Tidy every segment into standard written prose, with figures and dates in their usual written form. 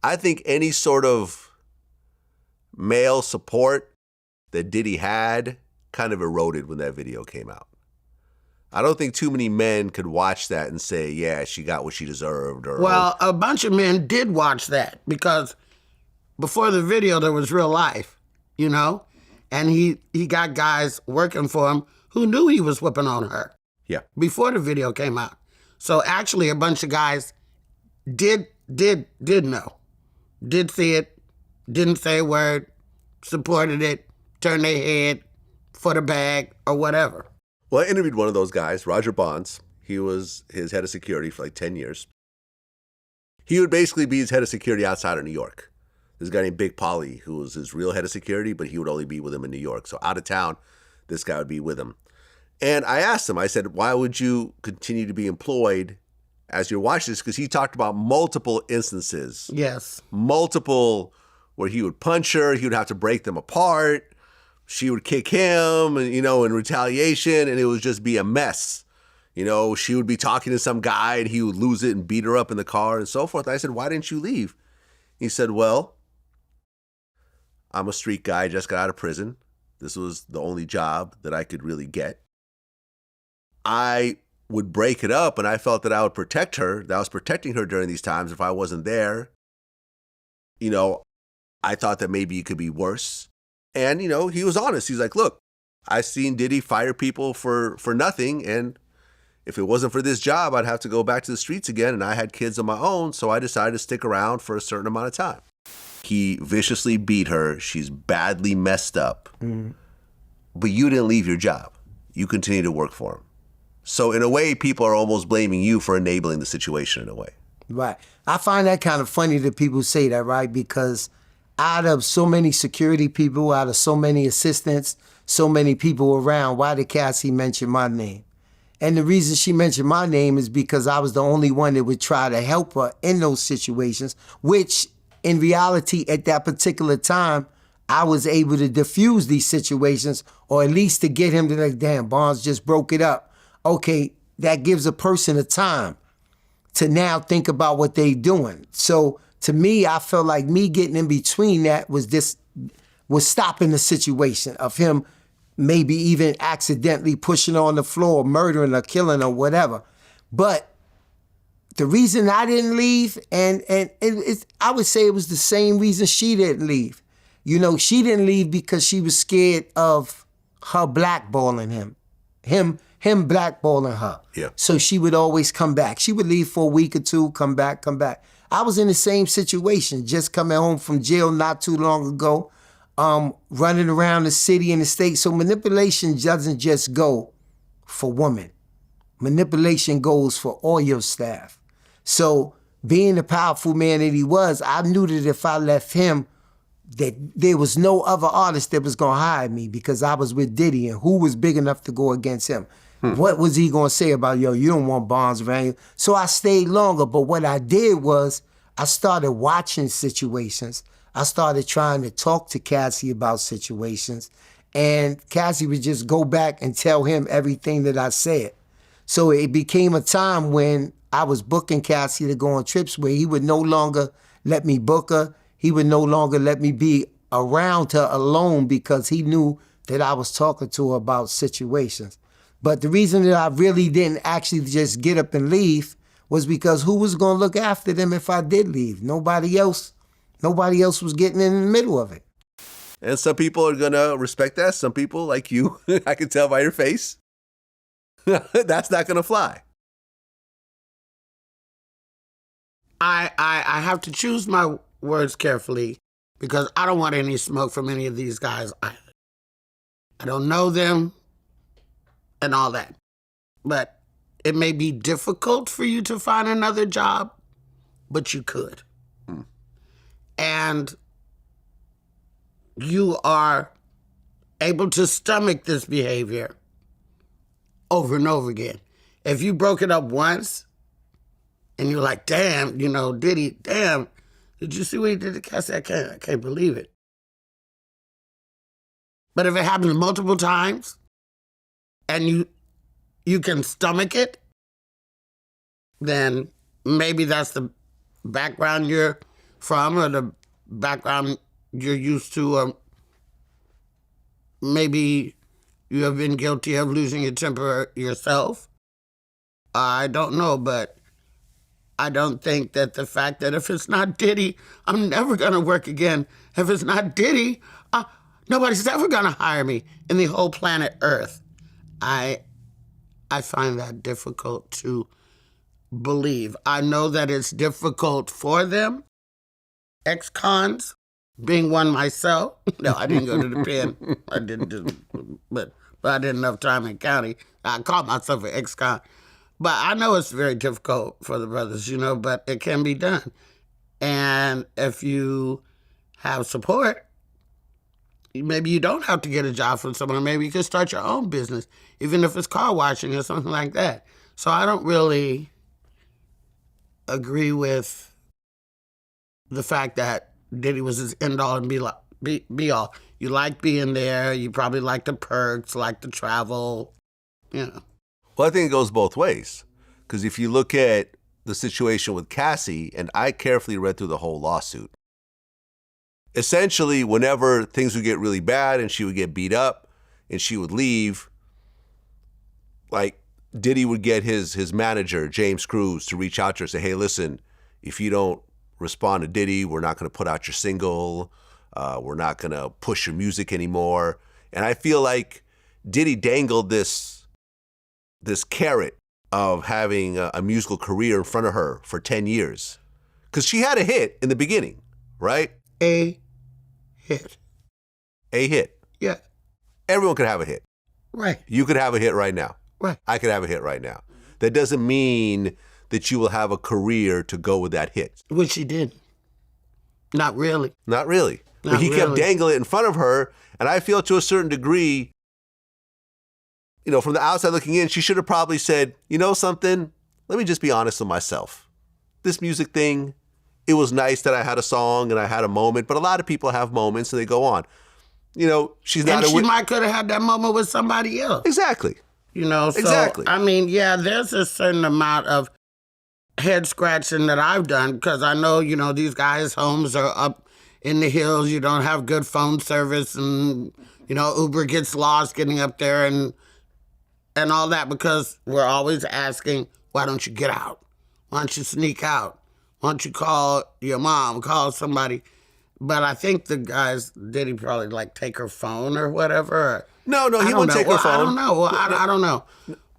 I think any sort of male support that Diddy had kind of eroded when that video came out. I don't think too many men could watch that and say, yeah, she got what she deserved. Well, a bunch of men did watch that because before the video, there was real life, you know? And he got guys working for him who knew he was whipping on her. Yeah. Before the video came out. So actually a bunch of guys did know, did see it, didn't say a word, supported it, turned their head for the bag or whatever. Well, I interviewed one of those guys, Roger Bonds. He was his head of security for like 10 years. He would basically be his head of security outside of New York. This guy named Big Polly, who was his real head of security, but he would only be with him in New York. So out of town, this guy would be with him. And I asked him, I said, why would you continue to be employed as you're watching this? Because he talked about multiple instances. Yes. Multiple where he would punch her, he would have to break them apart. She would kick him, you know, in retaliation, and it would just be a mess. You know, she would be talking to some guy, and he would lose it and beat her up in the car and so forth. I said, why didn't you leave? He said, well, I'm a street guy, just got out of prison. This was the only job that I could really get. I would break it up, and I felt that I would protect her, that I was protecting her during these times if I wasn't there. You know, I thought that maybe it could be worse. And, you know, he was honest. He's like, look, I seen Diddy fire people for nothing. And if it wasn't for this job, I'd have to go back to the streets again. And I had kids of my own. So I decided to stick around for a certain amount of time. He viciously beat her. She's badly messed up. Mm-hmm. But you didn't leave your job. You continue to work for him. So in a way, people are almost blaming you for enabling the situation in a way. Right. I find that kind of funny that people say that, right? Because out of so many security people, out of so many assistants, so many people around, why did Cassie mention my name? And the reason she mentioned my name is because I was the only one that would try to help her in those situations, which in reality at that particular time, I was able to diffuse these situations, or at least to get him to like, damn, Bonds just broke it up. Okay, that gives a person a time to now think about what they're doing. So to me, I felt like me getting in between that was stopping the situation of him maybe even accidentally pushing her on the floor, murdering her, killing her, whatever. But the reason I didn't leave, and I would say it was the same reason she didn't leave. You know, she didn't leave because she was scared of her blackballing him blackballing her. Yeah. So she would always come back. She would leave for a week or two, come back. I was in the same situation, just coming home from jail not too long ago, running around the city and the state. So manipulation doesn't just go for women. Manipulation goes for all your staff. So being the powerful man that he was, I knew that if I left him, that there was no other artist that was going to hire me because I was with Diddy, and who was big enough to go against him? What was he going to say about, yo, you don't want Bonds around you? So I stayed longer, but what I did was I started watching situations. I started trying to talk to Cassie about situations, and Cassie would just go back and tell him everything that I said. So it became a time when I was booking Cassie to go on trips where he would no longer let me book her. He would no longer let me be around her alone because he knew that I was talking to her about situations. But the reason that I really didn't actually just get up and leave was because who was going to look after them if I did leave? Nobody else. Nobody else was getting in the middle of it. And some people are going to respect that. Some people, like you, I can tell by your face, that's not going to fly. I have to choose my words carefully because I don't want any smoke from any of these guys either. I don't know them and all that. But it may be difficult for you to find another job, but you could. And you are able to stomach this behavior over and over again. If you broke it up once and you're like, damn, you know, Diddy, damn, did you see what he did to Cassie? I can't believe it. But if it happens multiple times and you can stomach it, then maybe that's the background you're from or the background you're used to, or maybe you have been guilty of losing your temper yourself. I don't know, but I don't think that the fact that if it's not Diddy, I'm never going to work again. If it's not Diddy, nobody's ever going to hire me in the whole planet Earth. I find that difficult to believe. I know that it's difficult for them. Ex-cons, being one myself. No, I didn't go to the pen. I didn't, but I didn't enough time in county. I called myself an ex-con. But I know it's very difficult for the brothers, but it can be done. And if you have support, maybe you don't have to get a job from someone. Maybe you can start your own business, even if it's car washing or something like that. So I don't really agree with the fact that Diddy was his end-all and be-all. You like being there. You probably like the perks, like the travel, Well, I think it goes both ways. Because if you look at the situation with Cassie, and I carefully read through the whole lawsuit, essentially, whenever things would get really bad and she would get beat up and she would leave, like Diddy would get his manager, James Cruz, to reach out to her and say, hey, listen, if you don't respond to Diddy, we're not going to put out your single. We're not going to push your music anymore. And I feel like Diddy dangled this carrot of having a musical career in front of her for 10 years. Because she had a hit in the beginning, right? A hit. A hit. Yeah. Everyone could have a hit. Right. You could have a hit right now. Right. I could have a hit right now. That doesn't mean that you will have a career to go with that hit. Which she did. Not really. Not really. Not But he kept really. dangling it in front of her, and I feel to a certain degree, from the outside looking in, she should have probably said, something, let me just be honest with myself. This music thing, it was nice that I had a song and I had a moment, but a lot of people have moments and they go on. She's not And a she might could have had that moment with somebody else. Exactly. So, Exactly. I mean, yeah, there's a certain amount of head scratching that I've done because I know, these guys' homes are up in the hills. You don't have good phone service and, Uber gets lost getting up there and all that because we're always asking, why don't you get out? Why don't you sneak out? Why don't you call your mom, call somebody? But I think the guys, did he probably take her phone or whatever? No, he wouldn't take her phone. I don't know. Well, I don't know.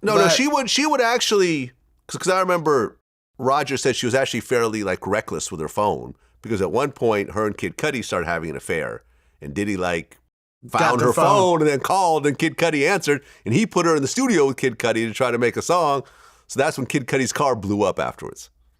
No, she would actually, because I remember Roger said she was actually fairly reckless with her phone because at one point her and Kid Cudi started having an affair and Diddy found her phone and then called and Kid Cudi answered and he put her in the studio with Kid Cudi to try to make a song. So that's when Kid Cudi's car blew up afterwards.